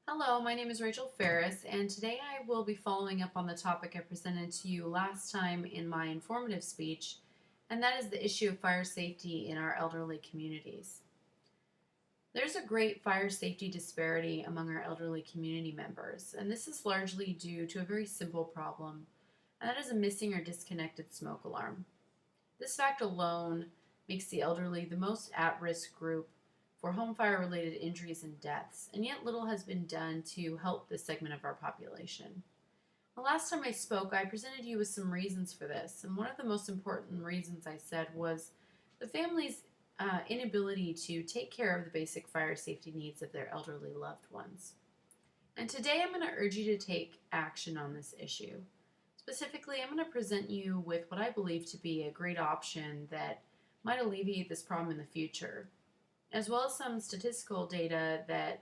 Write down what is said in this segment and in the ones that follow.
Hello, my name is Rachel Ferris, and today I will be following up on the topic I presented to you last time in my informative speech, and that is the issue of fire safety in our elderly communities. There's a great fire safety disparity among our elderly community members, and this is largely due to a very simple problem, and that is a missing or disconnected smoke alarm. This fact alone makes the elderly the most at-risk group for home fire related injuries and deaths, and yet little has been done to help this segment of our population. The last time I spoke, I presented you with some reasons for this, and one of the most important reasons I said was the family's inability to take care of the basic fire safety needs of their elderly loved ones. And today I'm going to urge you to take action on this issue. Specifically, I'm going to present you with what I believe to be a great option that might alleviate this problem in the future, as well as some statistical data that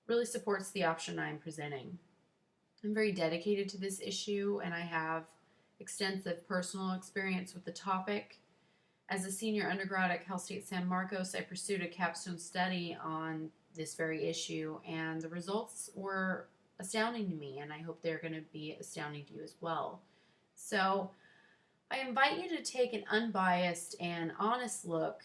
really supports the option I'm presenting. I'm very dedicated to this issue, and I have extensive personal experience with the topic. As a senior undergrad at Cal State San Marcos, I pursued a capstone study on this very issue, and the results were astounding to me, and I hope they're going to be astounding to you as well. So I invite you to take an unbiased and honest look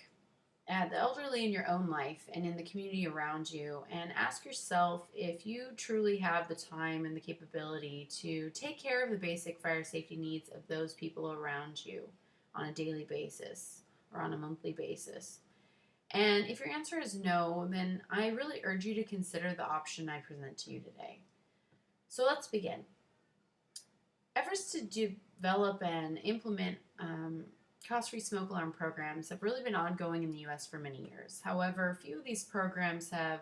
at the elderly in your own life and in the community around you, and ask yourself if you truly have the time and the capability to take care of the basic fire safety needs of those people around you on a daily basis or on a monthly basis. And if your answer is no, then I really urge you to consider the option I present to you today. So let's begin. Efforts to develop and implement cost-free smoke alarm programs have really been ongoing in the U.S. for many years. However, few of these programs have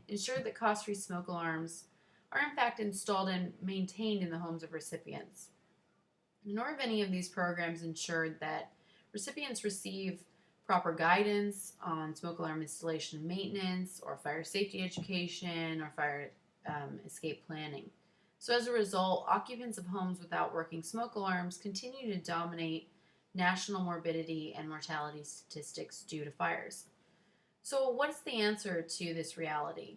ensured that cost-free smoke alarms are in fact installed and maintained in the homes of recipients. Nor have any of these programs ensured that recipients receive proper guidance on smoke alarm installation and maintenance, or fire safety education, or fire escape planning. So as a result, occupants of homes without working smoke alarms continue to dominate national morbidity and mortality statistics due to fires. So what's the answer to this reality?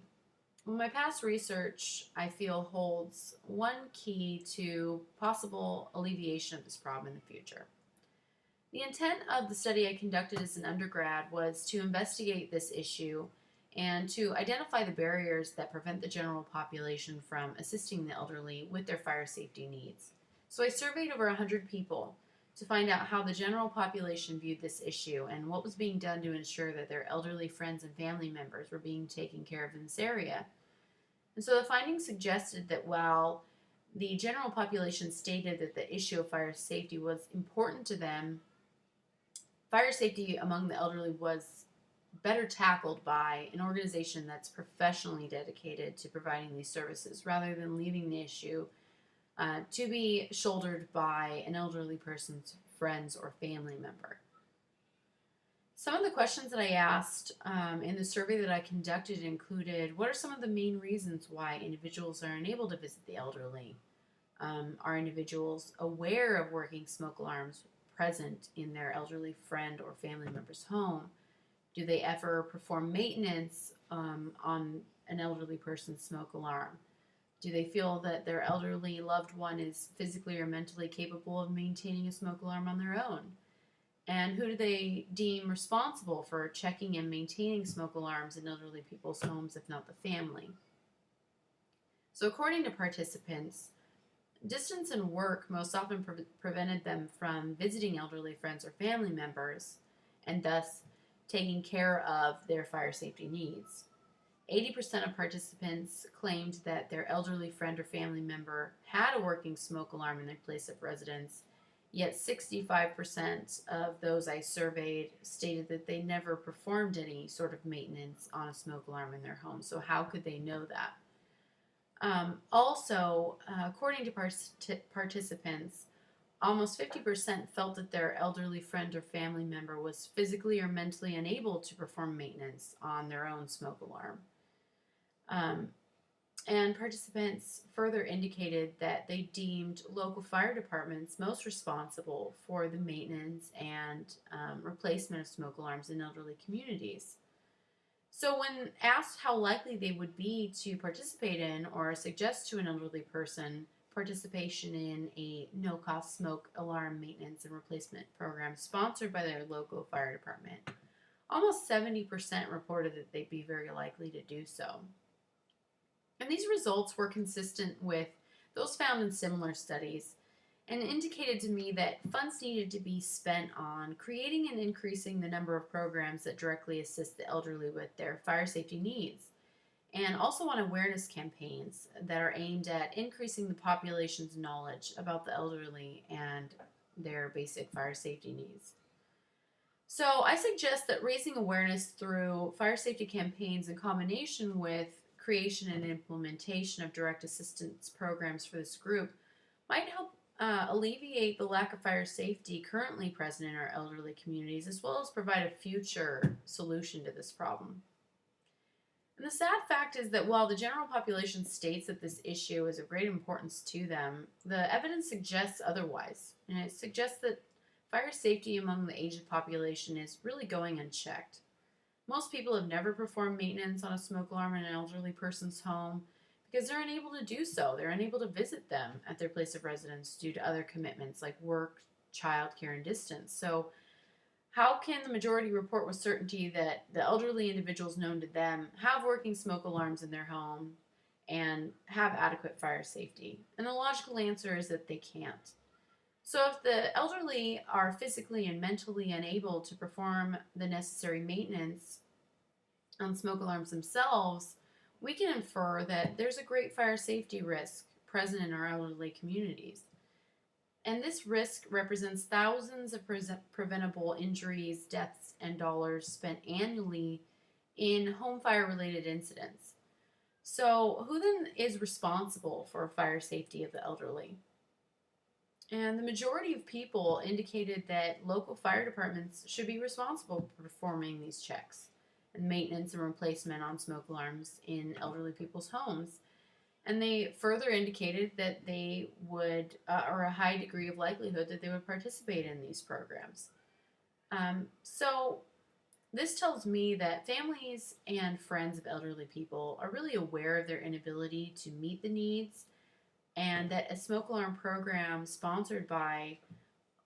Well, my past research, I feel, holds one key to possible alleviation of this problem in the future. The intent of the study I conducted as an undergrad was to investigate this issue and to identify the barriers that prevent the general population from assisting the elderly with their fire safety needs. So I surveyed over 100 people to find out how the general population viewed this issue and what was being done to ensure that their elderly friends and family members were being taken care of in this area. And so the findings suggested that while the general population stated that the issue of fire safety was important to them, fire safety among the elderly was better tackled by an organization that's professionally dedicated to providing these services, rather than leaving the issue to be shouldered by an elderly person's friends or family member. Some of the questions that I asked in the survey that I conducted included: what are some of the main reasons why individuals are unable to visit the elderly? Are individuals aware of working smoke alarms present in their elderly friend or family member's home? Do they ever perform maintenance on an elderly person's smoke alarm? Do they feel that their elderly loved one is physically or mentally capable of maintaining a smoke alarm on their own? And who do they deem responsible for checking and maintaining smoke alarms in elderly people's homes, if not the family? So according to participants, distance and work most often prevented them from visiting elderly friends or family members, and thus taking care of their fire safety needs. 80% of participants claimed that their elderly friend or family member had a working smoke alarm in their place of residence, yet 65% of those I surveyed stated that they never performed any sort of maintenance on a smoke alarm in their home. So how could they know that? According to participants, almost 50% felt that their elderly friend or family member was physically or mentally unable to perform maintenance on their own smoke alarm. And participants further indicated that they deemed local fire departments most responsible for the maintenance and replacement of smoke alarms in elderly communities. So, when asked how likely they would be to participate in or suggest to an elderly person participation in a no cost smoke alarm maintenance and replacement program sponsored by their local fire department, almost 70% reported that they'd be very likely to do so. And these results were consistent with those found in similar studies and indicated to me that funds needed to be spent on creating and increasing the number of programs that directly assist the elderly with their fire safety needs, and also on awareness campaigns that are aimed at increasing the population's knowledge about the elderly and their basic fire safety needs. So, I suggest that raising awareness through fire safety campaigns in combination with creation and implementation of direct assistance programs for this group might help alleviate the lack of fire safety currently present in our elderly communities, as well as provide a future solution to this problem. And the sad fact is that while the general population states that this issue is of great importance to them, the evidence suggests otherwise. And it suggests that fire safety among the aged population is really going unchecked. Most people have never performed maintenance on a smoke alarm in an elderly person's home because they're unable to do so. They're unable to visit them at their place of residence due to other commitments like work, childcare, and distance. So, how can the majority report with certainty that the elderly individuals known to them have working smoke alarms in their home and have adequate fire safety? And the logical answer is that they can't. So, if the elderly are physically and mentally unable to perform the necessary maintenance on smoke alarms themselves, we can infer that there's a great fire safety risk present in our elderly communities. And this risk represents thousands of preventable injuries, deaths, and dollars spent annually in home fire related incidents. So, who then is responsible for fire safety of the elderly? And the majority of people indicated that local fire departments should be responsible for performing these checks and maintenance and replacement on smoke alarms in elderly people's homes. And they further indicated that they would, or a high degree of likelihood that they would participate in these programs. So this tells me that families and friends of elderly people are really aware of their inability to meet the needs, and that a smoke alarm program sponsored by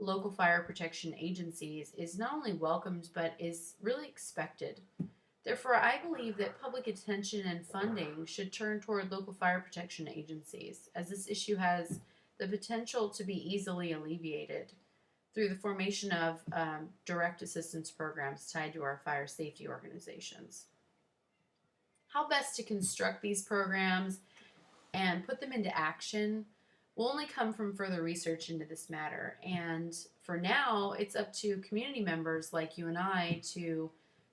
local fire protection agencies is not only welcomed but is really expected. Therefore, I believe that public attention and funding should turn toward local fire protection agencies, as this issue has the potential to be easily alleviated through the formation of direct assistance programs tied to our fire safety organizations. How best to construct these programs and put them into action will only come from further research into this matter. And for now, it's up to community members like you and I to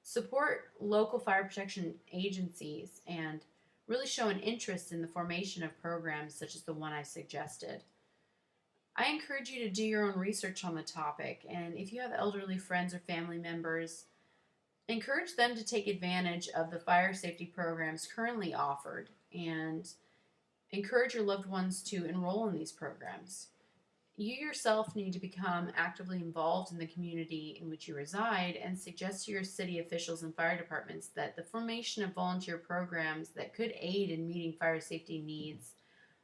support local fire protection agencies and really show an interest in the formation of programs such as the one I suggested. I encourage you to do your own research on the topic, and if you have elderly friends or family members, encourage them to take advantage of the fire safety programs currently offered, and encourage your loved ones to enroll in these programs. You yourself need to become actively involved in the community in which you reside and suggest to your city officials and fire departments that the formation of volunteer programs that could aid in meeting fire safety needs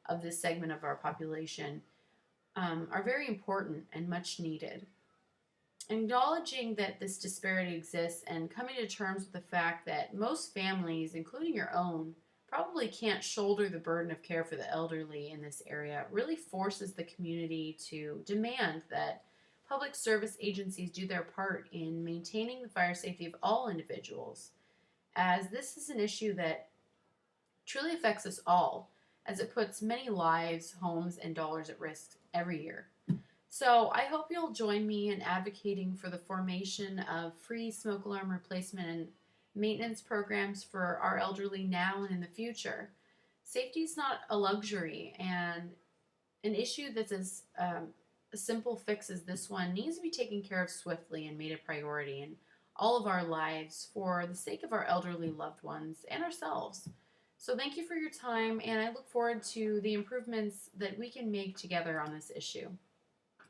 of this segment of our population are very important and much needed. Acknowledging that this disparity exists and coming to terms with the fact that most families, including your own, probably can't shoulder the burden of care for the elderly in this area really forces the community to demand that public service agencies do their part in maintaining the fire safety of all individuals, as this is an issue that truly affects us all, as it puts many lives, homes, and dollars at risk every year. So I hope you'll join me in advocating for the formation of free smoke alarm replacement and maintenance programs for our elderly now and in the future. Safety is not a luxury, and an issue that's as a simple fix as this one needs to be taken care of swiftly and made a priority in all of our lives for the sake of our elderly loved ones and ourselves. So thank you for your time, and I look forward to the improvements that we can make together on this issue.